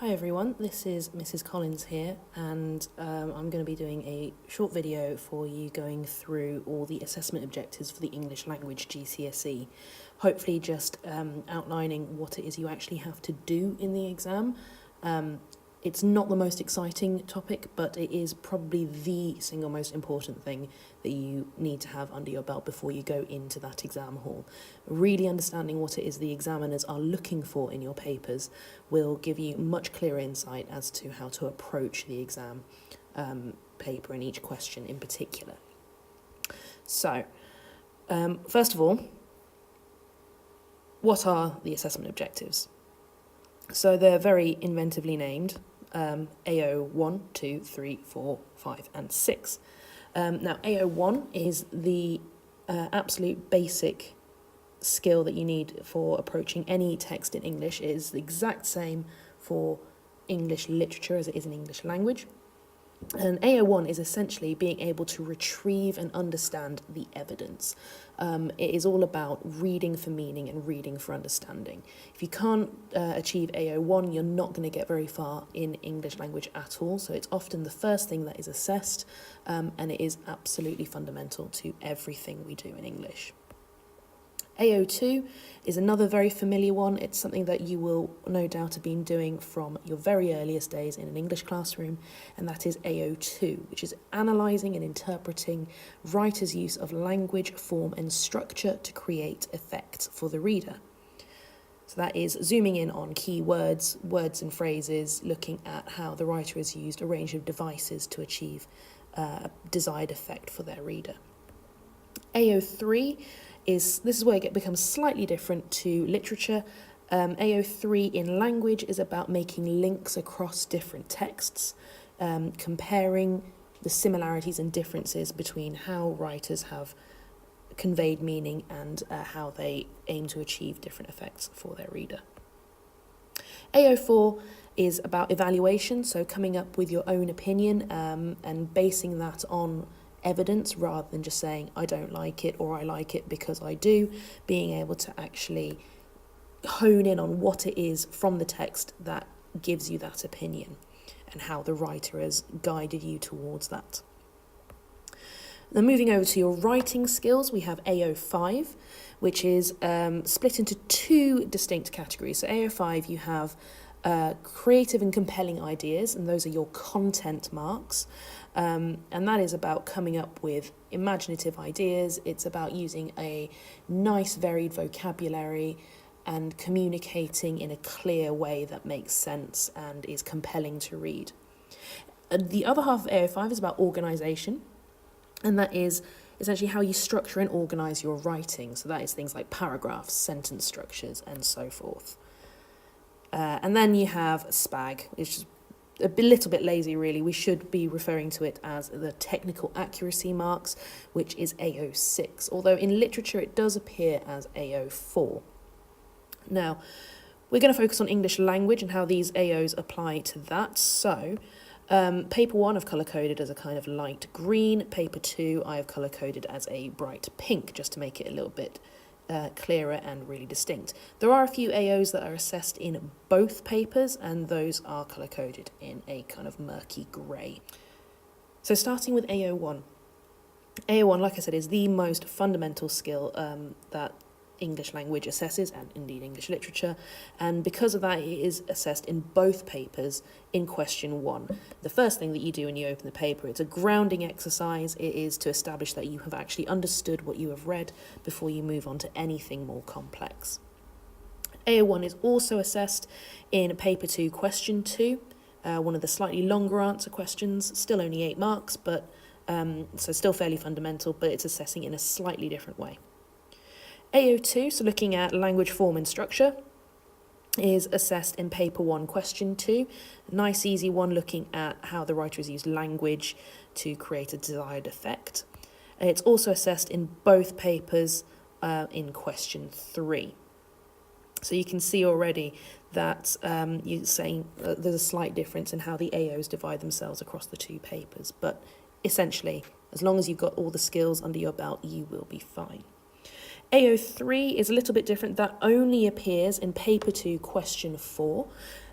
Hi everyone, this is Mrs. Collins here, and I'm going to be doing a short video for you going through all the assessment objectives for the English Language GCSE. Hopefully just outlining what it is you actually have to do in the exam. It's not the most exciting topic, but it is probably the single most important thing that you need to have under your belt before you go into that exam hall. Really understanding what it is the examiners are looking for in your papers will give you much clearer insight as to how to approach the exam paper and each question in particular. So, first of all, what are the assessment objectives? So they're very inventively named. AO1, 2, 3, 4, 5 and 6. Now AO1 is the absolute basic skill that you need for approaching any text in English. It is the exact same for English literature as it is in English language. And AO1 is essentially being able to retrieve and understand the evidence. It is all about reading for meaning and reading for understanding. If you can't achieve AO1, you're not going to get very far in English language at all. So it's often the first thing that is assessed, and it is absolutely fundamental to everything we do in English. AO2 is another very familiar one. It's something that you will no doubt have been doing from your very earliest days in an English classroom, and that is AO2, which is analysing and interpreting writers' use of language, form and structure to create effect for the reader. So that is zooming in on key words, words and phrases, looking at how the writer has used a range of devices to achieve a desired effect for their reader. AO3 this is where it becomes slightly different to literature. AO3 in language is about making links across different texts, comparing the similarities and differences between how writers have conveyed meaning and how they aim to achieve different effects for their reader. AO4 is about evaluation, so coming up with your own opinion and basing that on evidence rather than just saying I don't like it or I like it because I do, being able to actually hone in on what it is from the text that gives you that opinion and how the writer has guided you towards that. Then moving over to your writing skills, we have AO5, which is split into two distinct categories. So AO5, you have creative and compelling ideas, and those are your content marks. And that is about coming up with imaginative ideas. It's about using a nice varied vocabulary and communicating in a clear way that makes sense and is compelling to read. The other half of AO5 is about organisation, and that is essentially how you structure and organise your writing. So that is things like paragraphs, sentence structures and so forth. And then you have SPAG, which is a little bit lazy really. We should be referring to it as the technical accuracy marks, which is AO6, although in literature it does appear as AO4. Now, we're going to focus on English language and how these AOs apply to that. So, paper 1 I've colour-coded as a kind of light green, paper 2 I have colour-coded as a bright pink, just to make it a little bit clearer and really distinct. There are a few AOs that are assessed in both papers, and those are colour-coded in a kind of murky grey. So starting with AO1. AO1, like I said, is the most fundamental skill that English language assesses, and indeed English literature, and because of that it is assessed in both papers in question 1. The first thing that you do when you open the paper, it's a grounding exercise. It is to establish that you have actually understood what you have read before you move on to anything more complex. AO1 is also assessed in paper 2 question 2, one of the slightly longer answer questions, still only 8 marks, but so still fairly fundamental, but it's assessing in a slightly different way. AO2, so looking at language, form and structure, is assessed in paper 1 question 2. Nice easy one, looking at how the writer has used language to create a desired effect. It's also assessed in both papers in question 3. So you can see already that you're saying there's a slight difference in how the AOs divide themselves across the two papers, but essentially as long as you've got all the skills under your belt you will be fine. AO3 is a little bit different. That only appears in paper 2 question 4.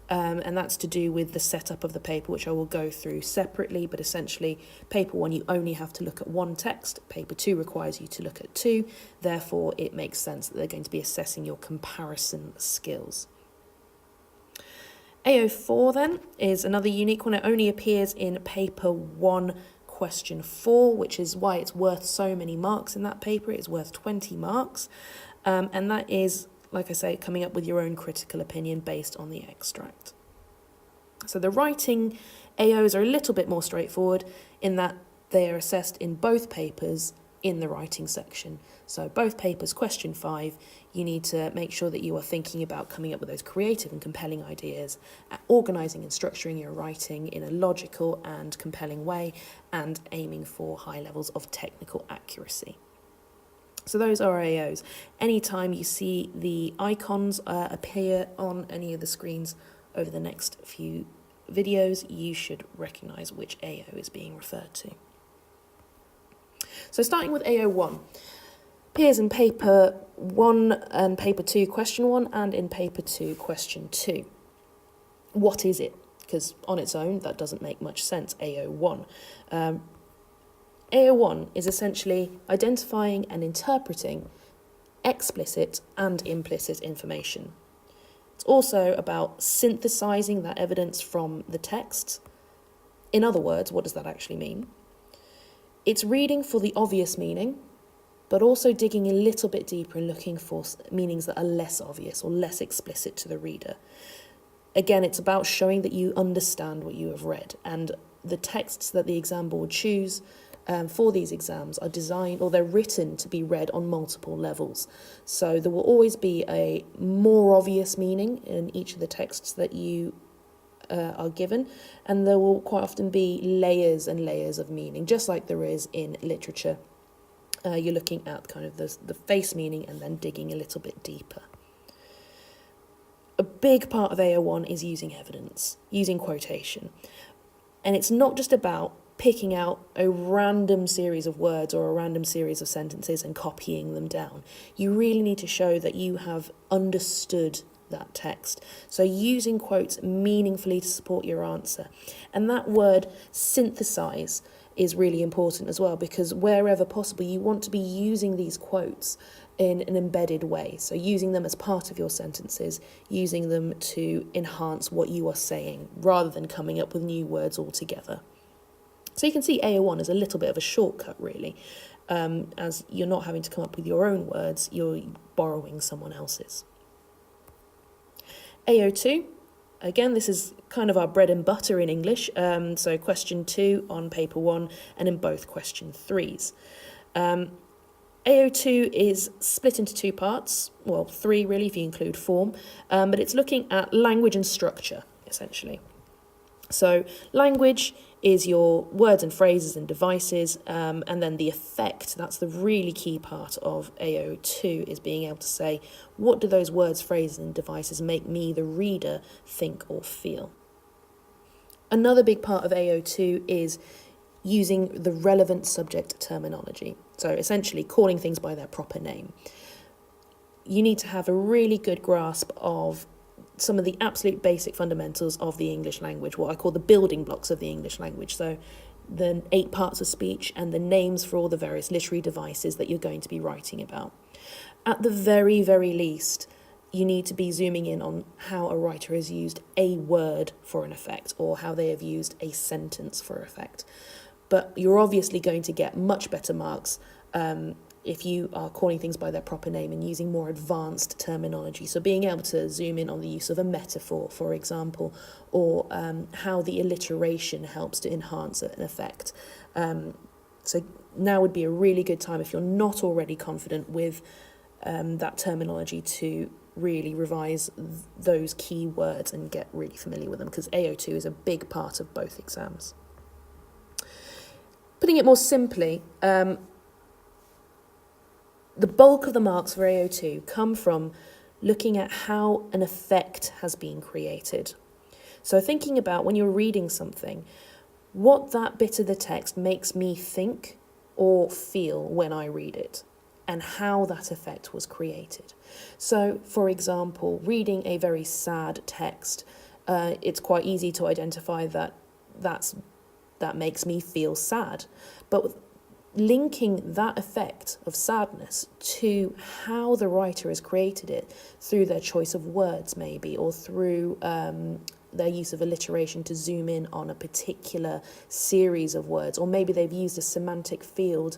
and that's to do with the setup of the paper, which I will go through separately, but essentially paper 1 you only have to look at 1 text, paper 2 requires you to look at 2, therefore it makes sense that they're going to be assessing your comparison skills. AO4 then is another unique one. It only appears in paper 1 question 4, which is why it's worth so many marks in that paper. It's worth 20 marks, and that is, like I say, coming up with your own critical opinion based on the extract. So the writing AOs are a little bit more straightforward in that they are assessed in both papers in the writing section. So both papers, question 5, you need to make sure that you are thinking about coming up with those creative and compelling ideas, organising and structuring your writing in a logical and compelling way, and aiming for high levels of technical accuracy. So those are AOs. Anytime you see the icons appear on any of the screens over the next few videos, you should recognise which AO is being referred to. So starting with AO1, appears in paper 1 and paper 2 question 1 and in paper 2 question 2. What is it? Because on its own that doesn't make much sense, AO1. AO1 is essentially identifying and interpreting explicit and implicit information. It's also about synthesizing that evidence from the text. In other words, what does that actually mean? It's reading for the obvious meaning, but also digging a little bit deeper and looking for meanings that are less obvious or less explicit to the reader. Again, it's about showing that you understand what you have read, and the texts that the exam board choose for these exams are designed, or they're written to be read on multiple levels. So there will always be a more obvious meaning in each of the texts that you are given, and there will quite often be layers and layers of meaning, just like there is in literature. You're looking at kind of the face meaning and then digging a little bit deeper. A big part of AO1 is using evidence, using quotation. And it's not just about picking out a random series of words or a random series of sentences and copying them down. You really need to show that you have understood that text. So using quotes meaningfully to support your answer. And that word synthesize is really important as well, because wherever possible you want to be using these quotes in an embedded way. So using them as part of your sentences, using them to enhance what you are saying rather than coming up with new words altogether. So you can see AO1 is a little bit of a shortcut really, as you're not having to come up with your own words, you're borrowing someone else's. AO2, again, this is kind of our bread and butter in English, so question 2 on paper 1 and in both question 3s. AO2 is split into 2 parts, well 3 really if you include form, but it's looking at language and structure essentially. So language is your words and phrases and devices, and then the effect, that's the really key part of AO2, is being able to say, what do those words, phrases and devices make me, the reader, think or feel? Another big part of AO2 is using the relevant subject terminology. So essentially calling things by their proper name. You need to have a really good grasp of some of the absolute basic fundamentals of the English language, what I call the building blocks of the English language. So the 8 parts of speech and the names for all the various literary devices that you're going to be writing about. At the very, very least, you need to be zooming in on how a writer has used a word for an effect or how they have used a sentence for effect. But you're obviously going to get much better marks if you are calling things by their proper name and using more advanced terminology. So being able to zoom in on the use of a metaphor, for example, or how the alliteration helps to enhance an effect. So now would be a really good time, if you're not already confident with that terminology, to really revise those key words and get really familiar with them, because AO2 is a big part of both exams. Putting it more simply, the bulk of the marks for AO2 come from looking at how an effect has been created. So thinking about when you're reading something, what that bit of the text makes me think or feel when I read it, and how that effect was created. So, for example, reading a very sad text, it's quite easy to identify that that makes me feel sad. But linking that effect of sadness to how the writer has created it through their choice of words, maybe, or through their use of alliteration to zoom in on a particular series of words, or maybe they've used a semantic field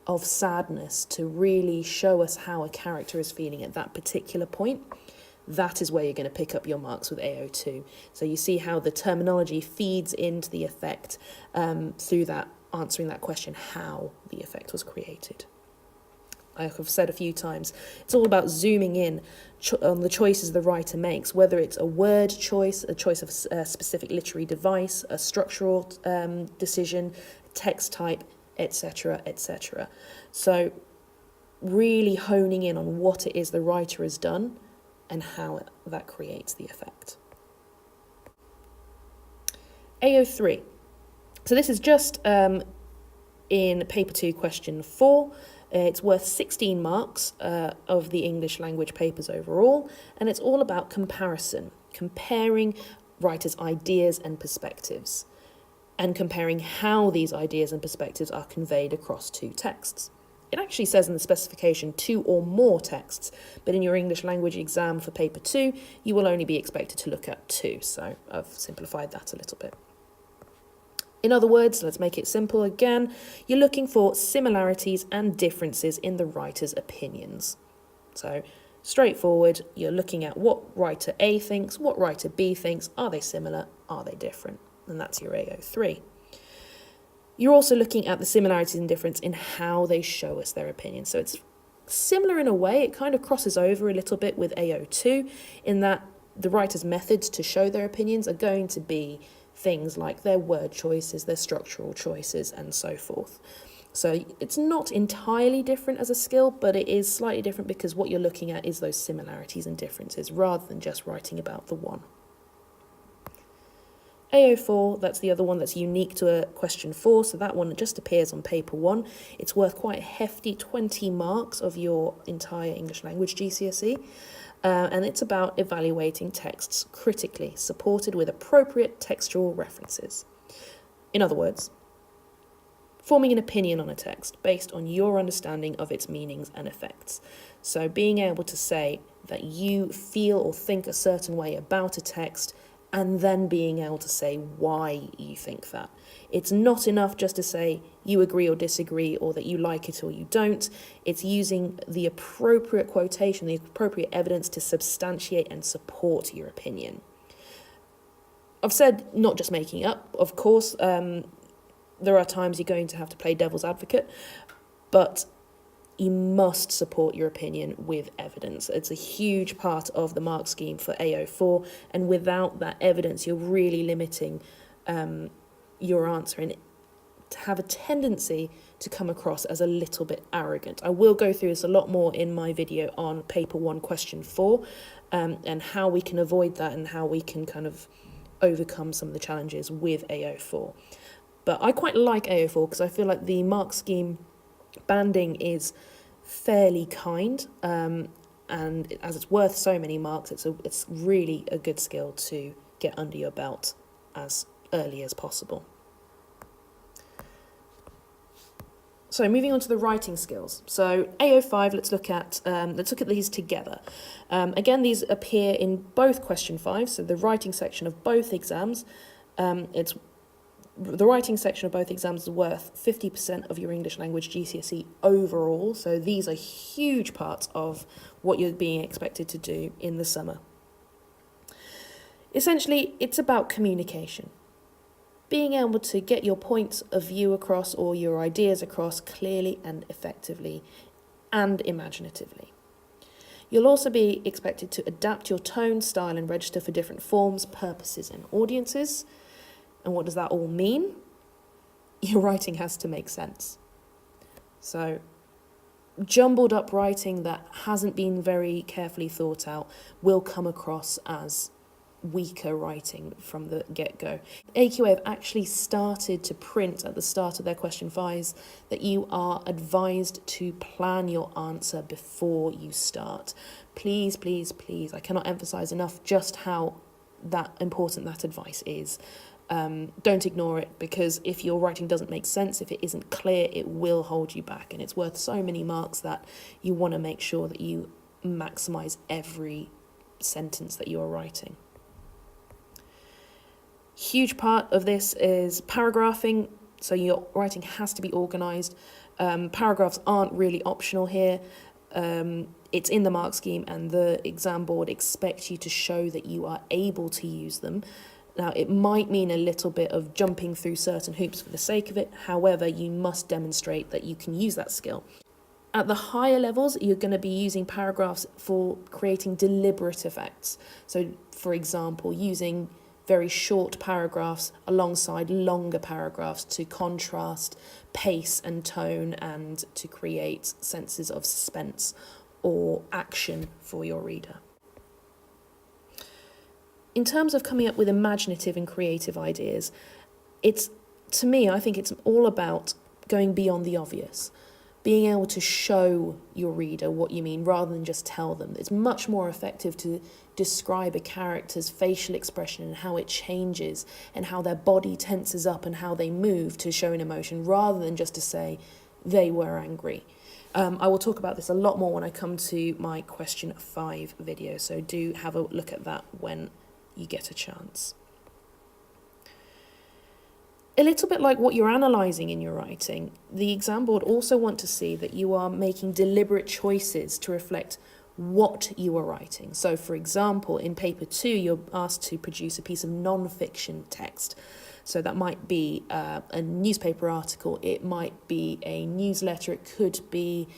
of sadness to really show us how a character is feeling at that particular point. That is where you're going to pick up your marks with AO2. So you see how the terminology feeds into the effect through that, answering that question, how the effect was created. Like I've said a few times, it's all about zooming in on the choices the writer makes, whether it's a word choice, a choice of a specific literary device, a structural decision, text type, etc., etc. So really honing in on what it is the writer has done and how that creates the effect. AO3. So this is just in paper 2 question 4. It's worth 16 marks of the English language papers overall, and it's all about comparison, comparing writers' ideas and perspectives, and comparing how these ideas and perspectives are conveyed across 2 texts. It actually says in the specification 2 or more texts, but in your English language exam for paper 2, you will only be expected to look at 2, so I've simplified that a little bit. In other words, let's make it simple again, you're looking for similarities and differences in the writer's opinions. So, straightforward, you're looking at what writer A thinks, what writer B thinks, are they similar, are they different? And that's your AO3. You're also looking at the similarities and difference in how they show us their opinion. So it's similar in a way, it kind of crosses over a little bit with AO2 in that the writer's methods to show their opinions are going to be things like their word choices, their structural choices, and so forth. So it's not entirely different as a skill, but it is slightly different because what you're looking at is those similarities and differences rather than just writing about the one. AO4, that's the other one that's unique to a question 4, so that one just appears on paper 1. It's worth quite a hefty 20 marks of your entire English language GCSE. And it's about evaluating texts critically, supported with appropriate textual references. In other words, forming an opinion on a text based on your understanding of its meanings and effects. So being able to say that you feel or think a certain way about a text and then being able to say why you think that. It's not enough just to say you agree or disagree or that you like it or you don't. It's using the appropriate quotation, the appropriate evidence to substantiate and support your opinion. I've said not just making up, of course. There are times you're going to have to play devil's advocate, but you must support your opinion with evidence. It's a huge part of the mark scheme for AO4, and without that evidence, you're really limiting your answer and to have a tendency to come across as a little bit arrogant. I will go through this a lot more in my video on paper 1 question 4 and how we can avoid that and how we can kind of overcome some of the challenges with AO4. But I quite like AO4 because I feel like the mark scheme banding is fairly kind, and as it's worth so many marks, it's really a good skill to get under your belt as early as possible. So moving on to the writing skills. So AO5, let's look at these together. Again, these appear in both question 5, so the writing section of both exams. The writing section of both exams is worth 50% of your English language GCSE overall, so these are huge parts of what you're being expected to do in the summer. Essentially, it's about communication. Being able to get your points of view across or your ideas across clearly and effectively and imaginatively. You'll also be expected to adapt your tone, style and register for different forms, purposes and audiences. And what does that all mean? Your writing has to make sense. So, jumbled up writing that hasn't been very carefully thought out will come across as weaker writing from the get-go. AQA have actually started to print at the start of their question 5s that you are advised to plan your answer before you start. Please, please, please, I cannot emphasize enough just how that important that advice is. Don't ignore it, because if your writing doesn't make sense, if it isn't clear, it will hold you back, and it's worth so many marks that you want to make sure that you maximize every sentence that you are writing. Huge part of this is paragraphing, so your writing has to be organized. Paragraphs aren't really optional here. It's in the mark scheme, and the exam board expects you to show that you are able to use them. Now, it might mean a little bit of jumping through certain hoops for the sake of it. However, you must demonstrate that you can use that skill. At the higher levels, you're going to be using paragraphs for creating deliberate effects. So, for example, using very short paragraphs alongside longer paragraphs to contrast pace and tone and to create senses of suspense or action for your reader. In terms of coming up with imaginative and creative ideas, I think it's all about going beyond the obvious, being able to show your reader what you mean rather than just tell them. It's much more effective to describe a character's facial expression and how it changes and how their body tenses up and how they move to show an emotion, rather than just to say they were angry. I will talk about this a lot more when I come to my question 5 video, so do have a look at that when you get a chance. A little bit like what you're analysing in your writing, the exam board also want to see that you are making deliberate choices to reflect what you are writing. So, for example, in paper 2, you're asked to produce a piece of non-fiction text. So that might be a newspaper article, it might be a newsletter, it could be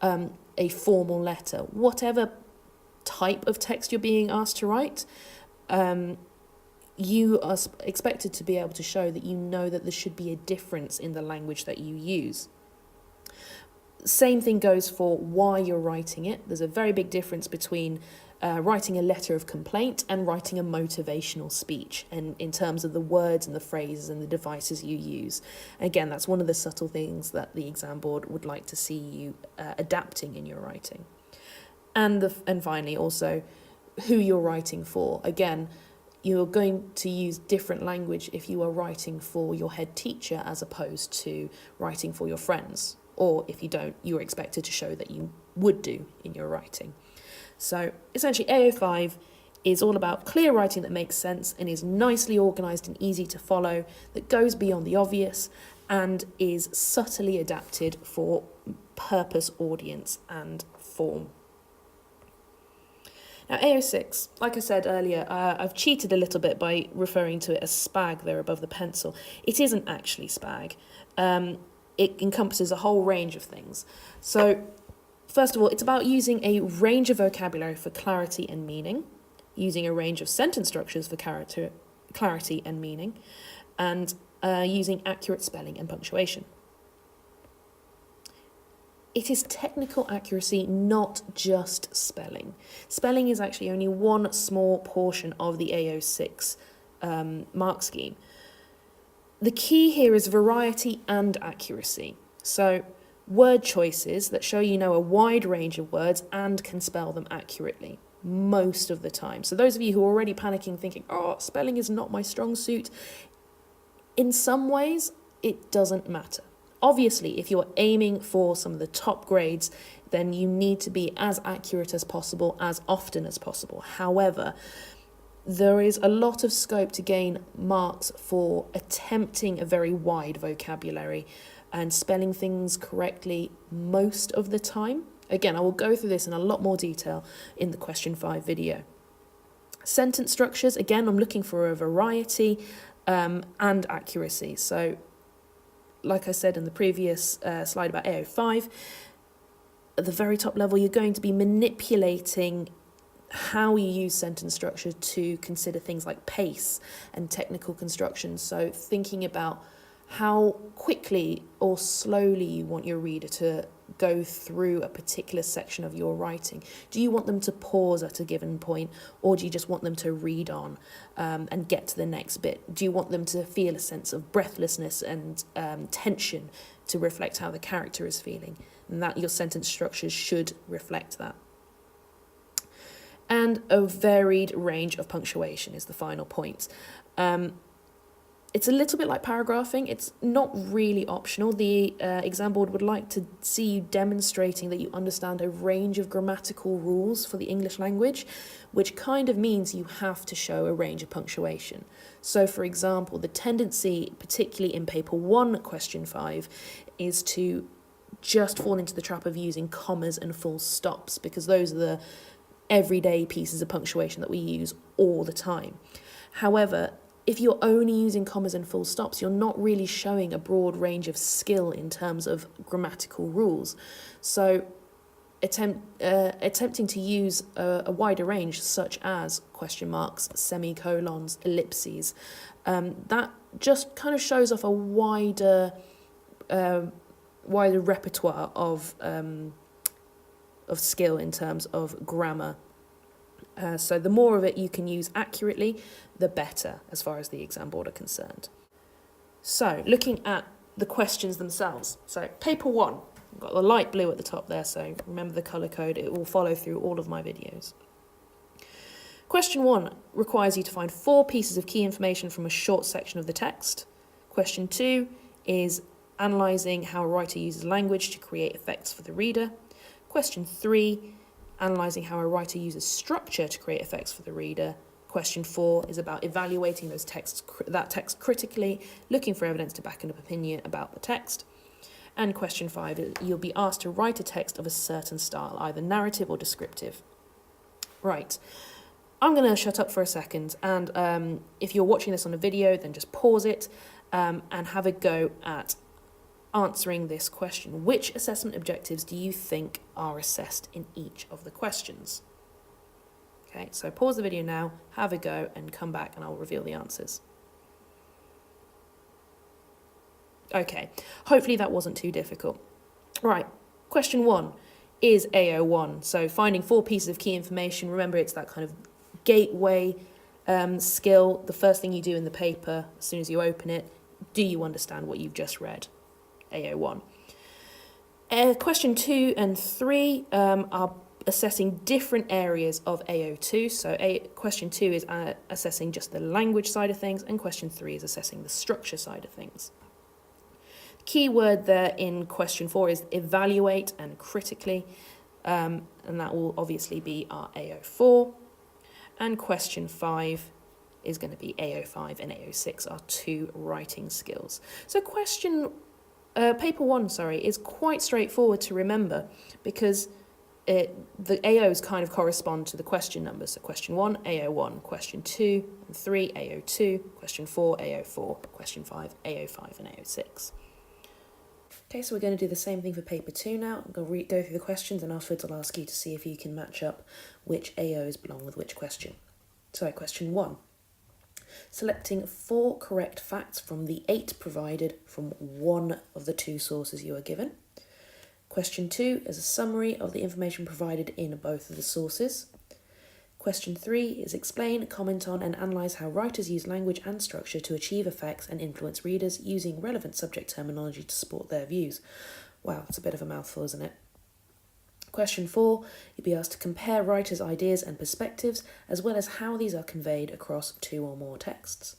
a formal letter. Whatever type of text you're being asked to write, you are expected to be able to show that you know that there should be a difference in the language that you use. Same thing goes for why you're writing it. There's a very big difference between writing a letter of complaint and writing a motivational speech, and in terms of the words and the phrases and the devices you use. Again, that's one of the subtle things that the exam board would like to see you adapting in your writing. And finally, also, who you're writing for. Again, you're going to use different language if you are writing for your head teacher as opposed to writing for your friends. Or if you don't, you're expected to show that you would do in your writing. So essentially, AO5 is all about clear writing that makes sense and is nicely organised and easy to follow, that goes beyond the obvious and is subtly adapted for purpose, audience and form. Now, AO6, like I said earlier, I've cheated a little bit by referring to it as SPAG there above the pencil. It isn't actually SPAG. It encompasses a whole range of things. So, first of all, it's about using a range of vocabulary for clarity and meaning, using a range of sentence structures for clarity and meaning, and using accurate spelling and punctuation. It is technical accuracy, not just spelling. Spelling is actually only one small portion of the AO6 mark scheme. The key here is variety and accuracy. So, word choices that show you know a wide range of words and can spell them accurately most of the time. So those of you who are already panicking, thinking, oh, spelling is not my strong suit, in some ways, it doesn't matter. Obviously, if you're aiming for some of the top grades, then you need to be as accurate as possible, as often as possible. However, there is a lot of scope to gain marks for attempting a very wide vocabulary and spelling things correctly most of the time. Again, I will go through this in a lot more detail in the question 5 video. Sentence structures, again, I'm looking for a variety and accuracy. So, like I said in the previous slide about AO5, at the very top level, you're going to be manipulating how you use sentence structure to consider things like pace and technical construction. So thinking about how quickly or slowly you want your reader to go through a particular section of your writing. Do you want them to pause at a given point, or do you just want them to read on and get to the next bit? Do you want them to feel a sense of breathlessness and tension to reflect how the character is feeling? And that your sentence structures should reflect that. And a varied range of punctuation is the final point. It's a little bit like paragraphing. It's not really optional. The exam board would like to see you demonstrating that you understand a range of grammatical rules for the English language, which kind of means you have to show a range of punctuation. So, for example, the tendency, particularly in paper 1, question 5, is to just fall into the trap of using commas and full stops, because those are the everyday pieces of punctuation that we use all the time. However, if you're only using commas and full stops, you're not really showing a broad range of skill in terms of grammatical rules. So attempting to use a wider range, such as question marks, semicolons, ellipses, that just kind of shows off a wider repertoire of skill in terms of grammar. So the more of it you can use accurately, the better, as far as the exam board are concerned. So looking at the questions themselves. So paper 1, I've got the light blue at the top there, so remember the colour code, it will follow through all of my videos. Question 1 requires you to find 4 pieces of key information from a short section of the text. Question 2 is analysing how a writer uses language to create effects for the reader. Question 3, analysing how a writer uses structure to create effects for the reader. Question 4 is about evaluating that text critically, looking for evidence to back up opinion about the text. And question 5, you'll be asked to write a text of a certain style, either narrative or descriptive. Right, I'm going to shut up for a second, and if you're watching this on a video, then just pause it and have a go at answering this question. Which assessment objectives do you think are assessed in each of the questions? Okay, so pause the video now, have a go, and come back and I'll reveal the answers. Okay, hopefully that wasn't too difficult. Right, question 1 is AO1. So finding 4 pieces of key information. Remember, it's that kind of gateway skill. The first thing you do in the paper, as soon as you open it, do you understand what you've just read? AO1. Question 2 and 3 are assessing different areas of AO2. So question 2 is assessing just the language side of things, and question 3 is assessing the structure side of things. The key word there in question 4 is evaluate and critically, and that will obviously be our AO4. And question 5 is going to be AO5 and AO6, our 2 writing skills. So paper 1, is quite straightforward to remember, because the AOs kind of correspond to the question numbers. So question 1, AO1, question 2 and 3, AO2, question 4, AO4, question 5, AO5 and AO6. Okay, so we're going to do the same thing for paper 2 now. I'm going to go through the questions, and afterwards I'll ask you to see if you can match up which AOs belong with which question. So question 1. Selecting 4 correct facts from the 8 provided from one of the 2 sources you are given. Question 2 is a summary of the information provided in both of the sources. Question 3 is explain, comment on and analyse how writers use language and structure to achieve effects and influence readers using relevant subject terminology to support their views. Wow, that's a bit of a mouthful, isn't it? Question 4, you'll be asked to compare writers' ideas and perspectives, as well as how these are conveyed across 2 or more texts.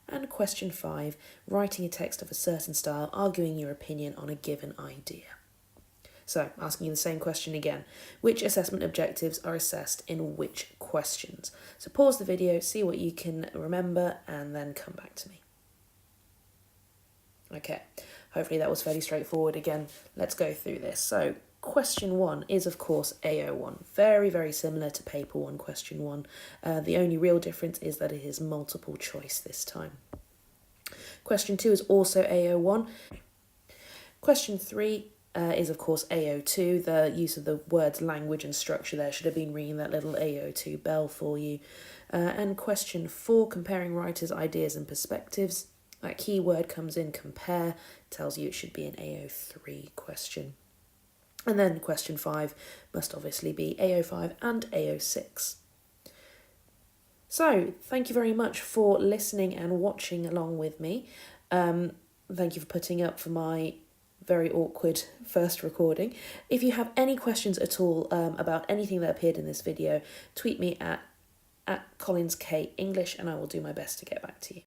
And question 5, writing a text of a certain style, arguing your opinion on a given idea. So, asking you the same question again. Which assessment objectives are assessed in which questions? So pause the video, see what you can remember, and then come back to me. Okay, hopefully that was fairly straightforward. Again, let's go through this. So, question 1 is, of course, AO1. Very, very similar to paper 1, question 1. The only real difference is that it is multiple choice this time. Question 2 is also AO1. Question 3 is, of course, AO2. The use of the words language and structure there should have been ringing that little AO2 bell for you. And question 4, comparing writers' ideas and perspectives. That key word comes in, compare, tells you it should be an AO3 question. And then question 5 must obviously be AO5 and AO6. So, thank you very much for listening and watching along with me. Thank you for putting up for my very awkward first recording. If you have any questions at all about anything that appeared in this video, tweet me at CollinsK English and I will do my best to get back to you.